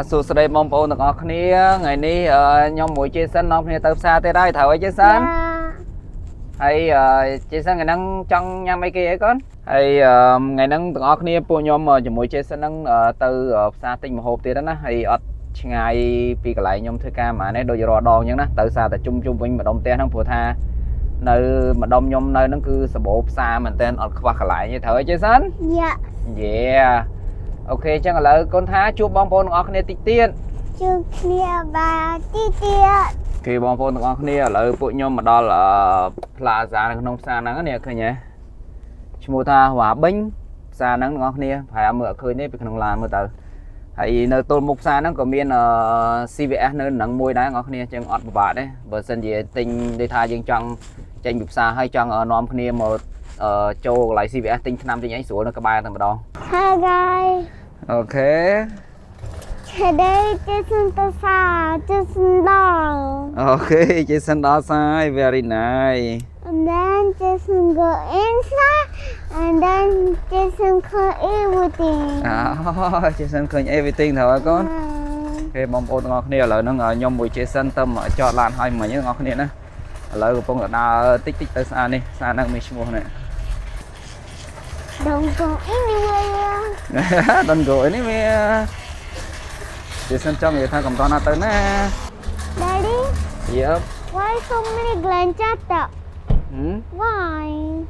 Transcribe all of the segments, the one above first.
sụt sợi bom bồn được ngọc nia ngày ní nhom mũi chia sân nông nia tập xa tới đây thảo ấy chia sân hay chia sân ngày nắng trong nhà mấy kia ấy con hay ngày nắng được ngọc nia po nhom mà mũi chia sân nắng từ xa tinh một hộp tiền đó hay ngày vì cái lại nhom thứ ca mà này đôi giò đòn nhá từ xa tại chung chung vinh mà đông tên không phù tha nơi mà đông nhom nơi nó cứ sờ bộ xa mình tên qua lại như thở chứ sân yeah ok chắc là con thá chụp bom bồn ngọc này tít tiên chụp kia và tít tiên khi bom bồn ngọc này là bộ nhom mà đó là plaza nông xa nắng này khơi nhé mua tha Hoa Binh xa nắng ngọc này phải mượn khơi này bị không làm mưa từ hay nơi tôn mục xa nó có miền CVS nơi nắng môi đá ngọc này chân ọt bạc đấy bờ sân gì tinh đi tha dương trong tranh bục xa hay trong ở nóm kia một châu lại CVS tinh năm tinh nhánh xuống nó các bài thằng đó. Hi guys. Okay. Today Jason Dasa, Jason Doll. Okay, Jason Dasa, very nice. And then Jason go inside, and then Jason call everything. Jason call everything thôi con. Okay, bom bồn ngọc này là nó nhom mùi Jason tâm ở cho lan hai mà nhớ ngọc này nè. Là của phong là tích tích tới xa này, xa đang mình mua này. Don't go anywhere. Don't go anywhere. Jason trong người ta cầm to na tới nè. Daddy. Yep. Why so many glanchata? Why?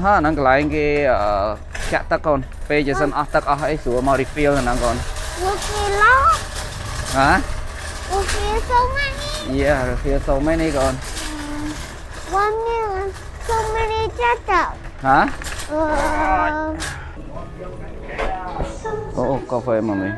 Ha, nang lại cái chặt ta con. Bây giờ Jason tắc ấy xuống mau refill là nang con. Refill lot. Hả? Refill so many. Yeah, refill so many con. One million, so many chata. Hả? Cà phê mà mình.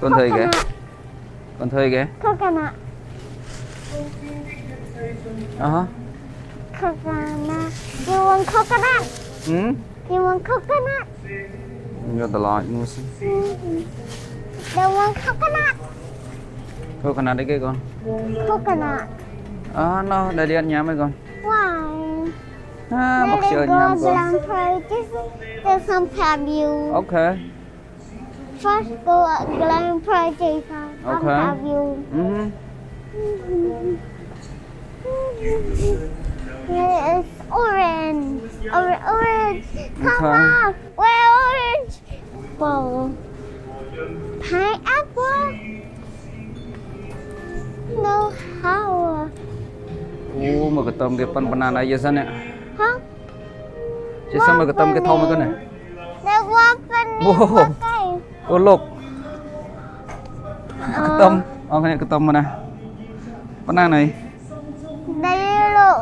Con thuê kìa. Con thuê kìa. Coconut. Coconut. You want coconut? You want coconut? Got the lot. They want coconut. Coconut đấy kìa con. Coconut. No, để đi ăn nhám với con. Why? Bọc chơi nhám con. There's some you. Okay. First go at Glen Project. Okay. Have you? Here is orange. Orange. Come on. Where orange? Apple. Pineapple. No how. Mà cái tôm cái pan banana này Jason nè. Hả? Jason mà cái tôm cái thau mấy con này. They want banana. Ô lục. Cái tôm, cái này cái tôm mà nè. Banana này. Đây look.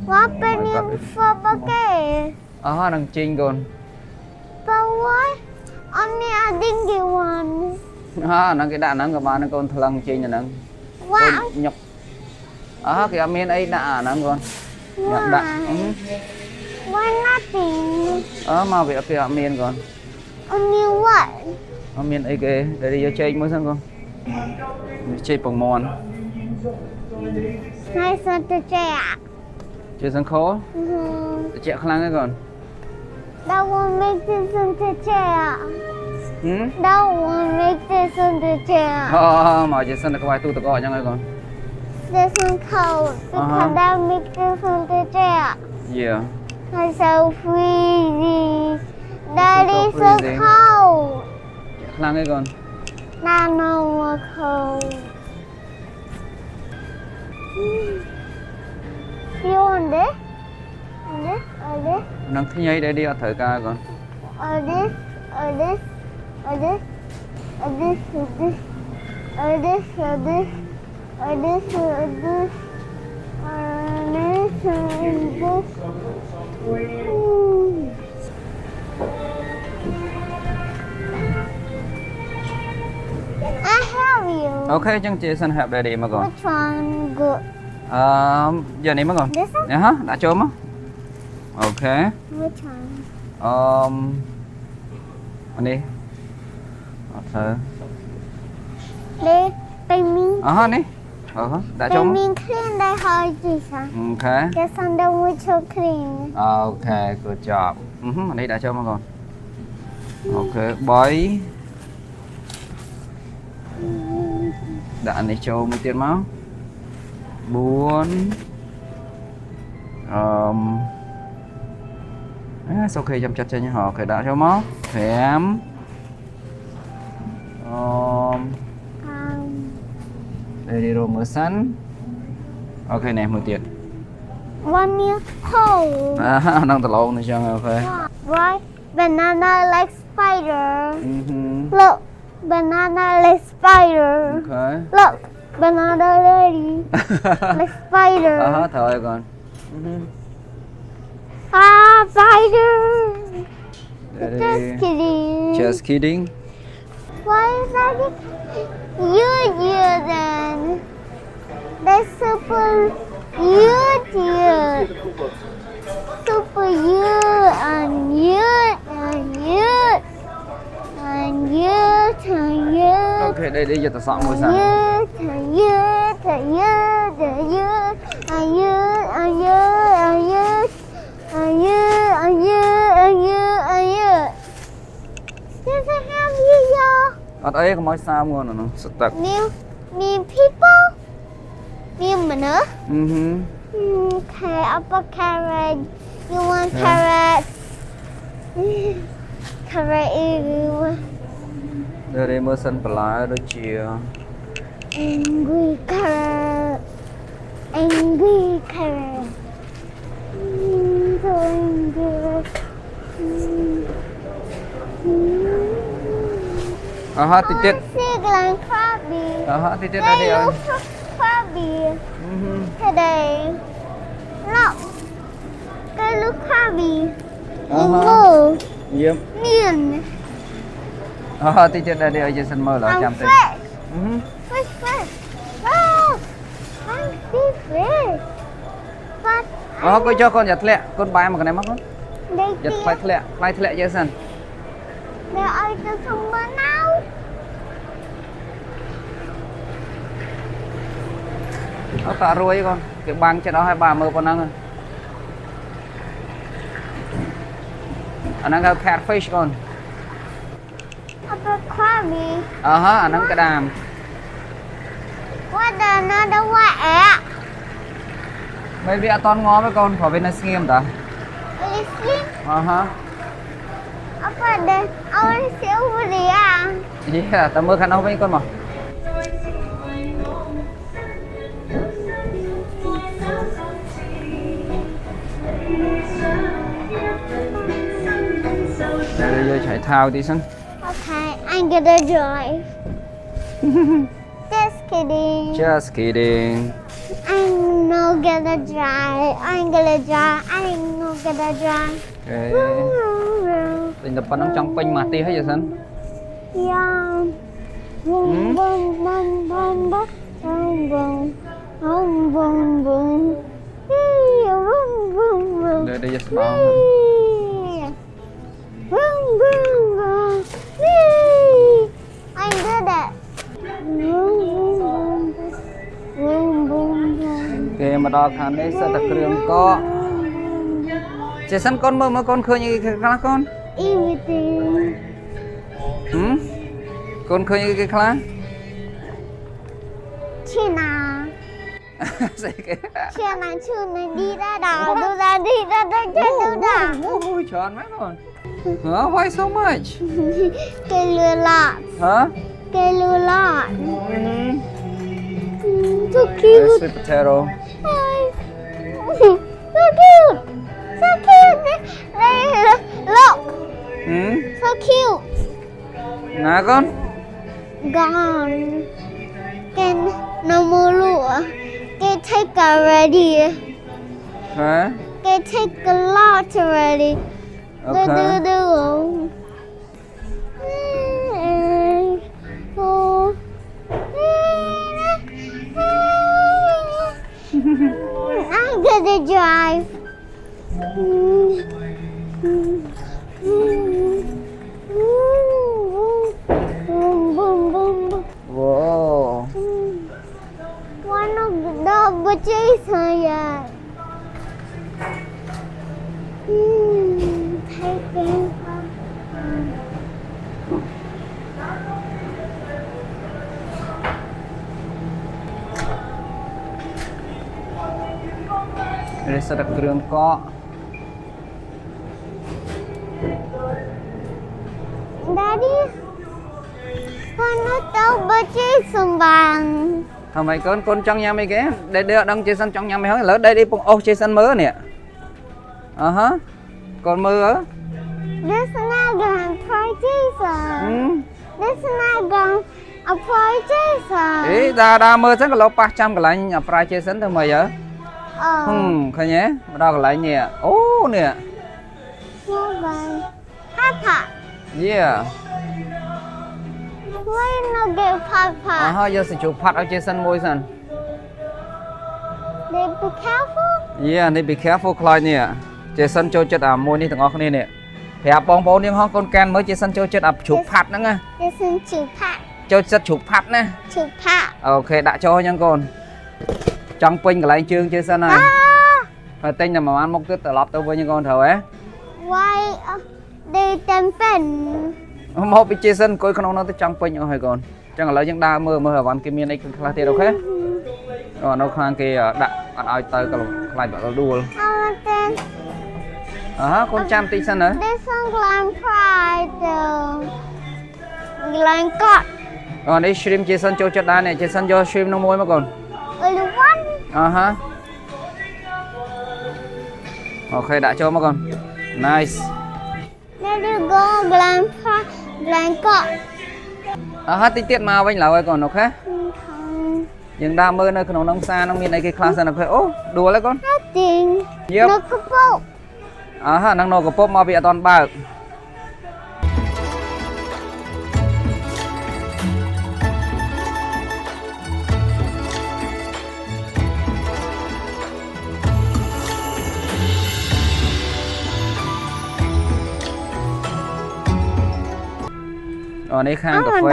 What banana for bucket? Đang chinh con. But what? Only I didn't get one. Nó cái đạn nó các bạn nó con thằng chinh là nó. Wow. Nhọc. Cái amen ấy đã nó con. Nhọc đạn. Why nothing? Mà việc cái amen con. Only what? Amen ấy kìa, để đi vô chơi mới xem con. Chơi bằng mòn. Nice one to check. Chơi sân khấu. Chạy khăn cái con. That one make this into chair. That one make this into chair. Mà chơi sân là cái bài tu tự gọi cho người con. This one cold. Because that make this into chair. Yeah. I'm so freezing. Daddy so cold. Chạy khăn cái con. Now no more cold. You want this? This or this? Nâng thế nhây để đi ở thử ca con. Or this? Or this? Or this? Or this? Or this? Or this? Or this? Or this? Or this? Or this? I have you. Ok, chẳng chị xin hẹp đây đi mà còn. Which one good? Giờ này mà còn. This one? Dạ hả, đã chôm á. Ok. Which one? Anh đi. Thử. Đây, bên mình. Đi. Đã Bên chôm. mình clean đây hơi gì sao? Ok. This one don't want to clean. Ok, good job. Anh đi đã chôm mà còn. Ok, 3. Đã anh đi chôm một tiền máu. 4. Sau khi chăm chặt cho nhau họ phải đã cho máu 5. Đây đi rồi mở sẵn. Ok này một tiền. One milk cold. Đang tờ lộn này cho ok. Why? Banana like spider. Look, banana like spider. Ok. Look, banana lady like spider. Thôi con. Spider. Just kidding. Just kidding. Why is that you then? That's super you. Super you and you and you and you and you. Ok đây đi giờ ta soạn ngồi sẵn. You and you and you and you and you and you and you and you and you and you and you. Does it have you, y'all? Ở đây có mỗi sao ngon rồi nó sực tật. New people? New manure? Okay, upper carrot. You want carrot? Carrot you. Đây đi mưa sân lá đôi chiều. Angry carrot. Angry carrot. So angry. Titit. Siglang Krabby. Titit đây đi ơi. Krabby. Today. Look. Cái look Krabby. Move. Yep. Miền. Titit đây đi ơi, sân mơ là chăm tiền. Fresh. Oh, I'm still fresh. But Cô cho con giật lẹ, con bay mà cái này mắc lắm. they Giật fly lẹ chứ sân. They are the summer now. Nó tạ ruồi con, cái băng trên đó 23 mơ con năng. Anh đang gặp catfish con. Upper Krabby. Anh đang cái đàm. What another one? Maybe aton ngó với con, khỏi bên nó nghiêm ta. Listen. Apa ada? Awak siapa dia? Iya, ta mơ khăn áo với con mà. Đây chạy thao đi sân. Okay, I'm gonna drive. Just kidding. Just kidding. I'm not gonna drive. I'm gonna drive. I'm not gonna drive. Okay. Tình tập nó trong pin mà ti hết vậy sân. Yeah. Boom boom boom boom boom boom boom boom boom boom. Boom boom boom. Đây just bảo. Boom boom boom. I did it. Boom boom boom boom boom. Kê mà đo khăn đấy sao ta kêu có. Chị sân con mơ con khơi như cái khác con. Everything. Con khơi như cái khác. China. China China đi ra đảo, đi ra đảo. Ôi tròn mấy con. Why so much? Cây lừa lọt. Hả? Cây lừa lọt. So cute. Sweet potato. So cute. So cute. Look. So cute. Nè con. Gone. Can no more lure. Can take already. hả They take a lot already. okay I'm gonna drive. wow One of the dog but Jason yeah. Taking đây sẽ đặt đường có Daddy, con nó tao but Jason vàng. thằng mày con trong nhà mày ghé đây đưa đăng trên sân trong nhà mày hỏi lỡ đây đi bông ô trên sân mớ nè hả còn mưa á This not gonna apply Jason. This not gonna apply Jason. ý đa mưa chắc là lâu 300 cái lại nhà price trên sân thôi mày vậy khai nhé đâu cái lại nhẹ ô nè Papa. yeah Why not get Papa? giờ sẽ chụp phát ở trên sân môi sân They be careful. yeah នេះ be careful ខ្លាចនេះចេះសិនចូលចិត្តអាមួយនេះទាំងអស់គ្នានេះប្រាប់បងប្អូនយើងហោះកូនកានមើលចេះសិនចូលចិត្តអាជ្រូកផាត់ហ្នឹងណា Listen to Pat. ចូលចិត្តជ្រូកផាត់ណា To Pat. អូខេដាក់ចូលអញ្ចឹងកូនចង់ពេញកន្លែងជើងចេះសិនហើយហើយទិញតែប្រហែលមុខទៀតត្រឡប់ទៅវិញកូនត្រូវហ៎ Why they them pen? មកពីចេះសិនអង្គុយក្នុងនោះទៅចង់ពេញអស់ហើយកូនអញ្ចឹងឥឡូវយើងដើរមើលអវ៉ាន់គេមានអីខ្លះទៀតអូខេនៅខាងគេដាក់អត់ឲ្យទៅក៏ខ្លាចបាក់ដួល Then កូនចាំតិចសិនណា this one glam pride. Glam got នេះ shrimp ចេះសិនចូលចិត្តដែរនេះចេះសិនយក shrimp នោះមួយមកកូន only one. អូខេដាក់ចូលមកកូន nice There you go glam pride. Glam got. តិចទៀតមកវិញឡើយកូនអូខេយើងដើរមើលនៅក្នុងនោះផ្សារនោះមានអីគេខ្លះសិនអូខេអូដួលហើយកូន Nothing. Yep. No couple. ហ្នឹងនៅកពប់មកពីអត់ទាន់បើកនេះខាងកាហ្វេ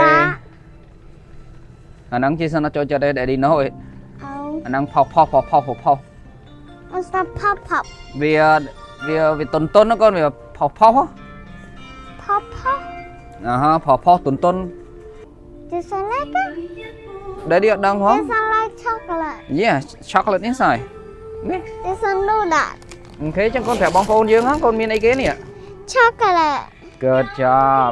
អាហ្នឹងជាសិនអត់ចូលចិត្តទេដែលឌីណូអាហ្នឹងផុស What's that pop pop? វាតុនណាកូនវាផុស Pop pop. ផុសតុន This one like it? ដែលឌីអត់ដឹងហ៎ This one like chocolate. Yeah chocolate inside នេះ This one do that. អូខេចឹងកូនប្រាប់បងប្អូនយើងហ្នឹងកូនមានអីគេនេះ Chocolate. Good job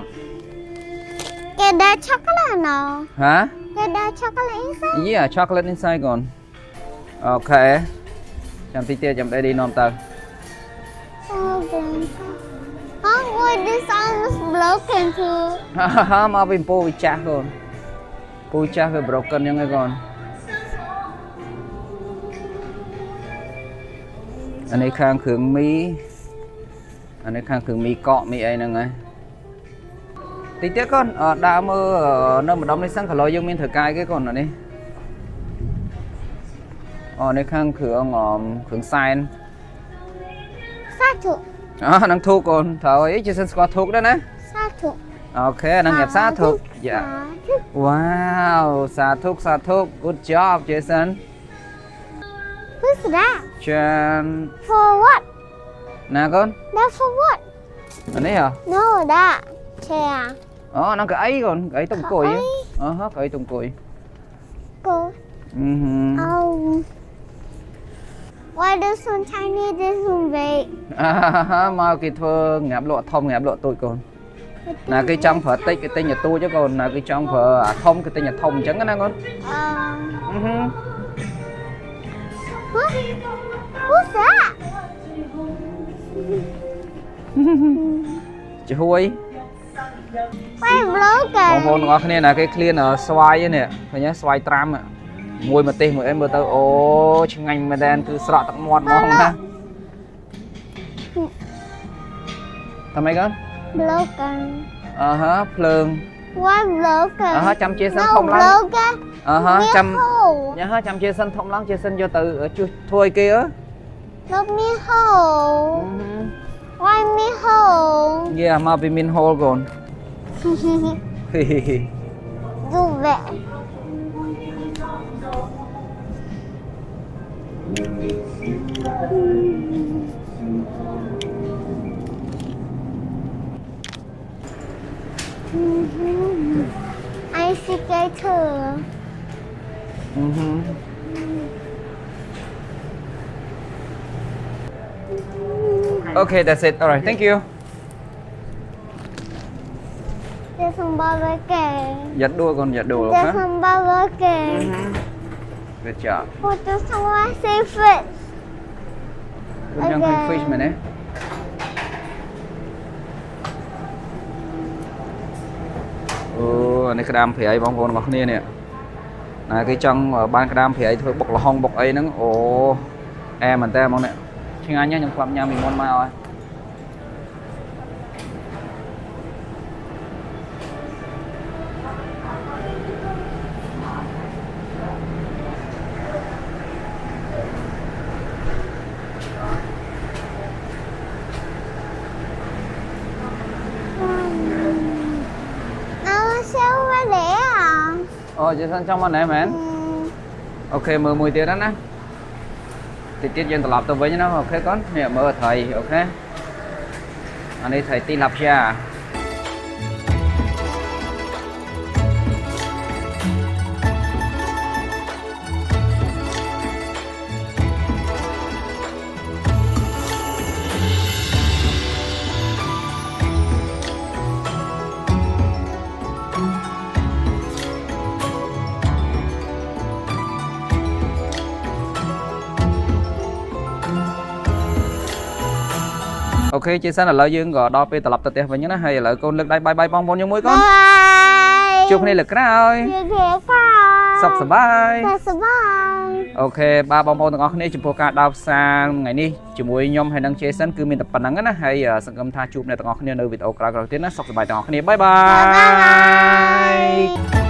Get that chocolate now. ហ៎ Get that chocolate inside. Yeah chocolate inside កូនអូខេចាំតិចទៀតចាំដេឌីនាំទៅ Oh, boy, this arm is broken too. មកពីពូវាចាស់កូនពូចាស់វា broken អញ្ចឹងឯងកូនអានេះខាងគ្រឿងមីអានេះខាងគ្រឿងមីកក់មីអីហ្នឹងហើយតិចទៀតកូនដើរមើលនៅម្ដុំនេះសិនក្រឡយយើងមានត្រូវកាយគេកូនអានេះនេះខាងគ្រឿងសែន Satu. ហ្នឹងធូបកូនត្រូវអីជាសិនស្គាល់ធូបដែរណា Satu. អូខេហ្នឹងញ៉ាំសាធុកយ៉ា Wow សាធុក good job Jason Who's that? Jan For what? ណាកូន That's for what? អានេះហ៎ No, that chair. ហ្នឹងកៅអីកូនកៅអីតុងអង្គុយកៅអីតុងអង្គុយ Go. អឺ Why this one tiny, this one big? មកគេធ្វើងាប់លក់ធំងាប់លក់តូចកូនណាគេចង់ប្រើតិចគេទិញឲ្យតូចកូនណាគេចង់ប្រើអាធំគេទិញឲ្យធំអញ្ចឹងណាកូន Who's that? ជួយ Why broken? បងប្អូនទាំងអស់គ្នាណាគេឃ្លានស្វាយនេះឃើញស្វាយត្រាំមួយម្ទេសមួយអីមើលទៅអូឆ្ងាញ់មែនតើគឺស្រក់ទឹកមាត់ហ្មងណា ทำไมกัน broken ฮะเพลิง one broken ฮะจำเจสัน no ทอมลัง broken ฮะจ hole ำฮะจำเจสันทอมลังเจสันvô từ ở thôi kia love me hole why me hole yeah mà bị min hole còn dù vậy I see gator okay that's it alright thank you there's some bother kề giật đua con giật đua there's hả some bother kề good job what does someone say fish con young fish mà nèอันนี้กระดามเผียบางคนมาคนนี้เนี่ยcái chân ban cái đam thì thôi bọc là hông bọc ấy nó ồ em mình ta mong nè xin anh nhé những phẩm nhà mình môn mai rồi sao ra đẻ à chị sang trong anh em mến ok mười 10 tiếng đó nè thì tiết dân tập lập tôi với nó ok con nè mơ thầy ok anh đây thầy tin lập ra โอเคchị sẵn là lợi dương gọi đo tập lập tập tiệp với nhớ hay là con lực đây bay bay bong bong như mũi con chụp này lực cái nào sọc sờ bay ok ba bong bong từng này chụp poka đào sang ngày ní chụp mũi nhom hay năng chế sẵn cứ mình tập bản năng á hay sản phẩm tha chụp này từng này nơi video cả rồi tiếng nó sọc sờ bay từng này bye bye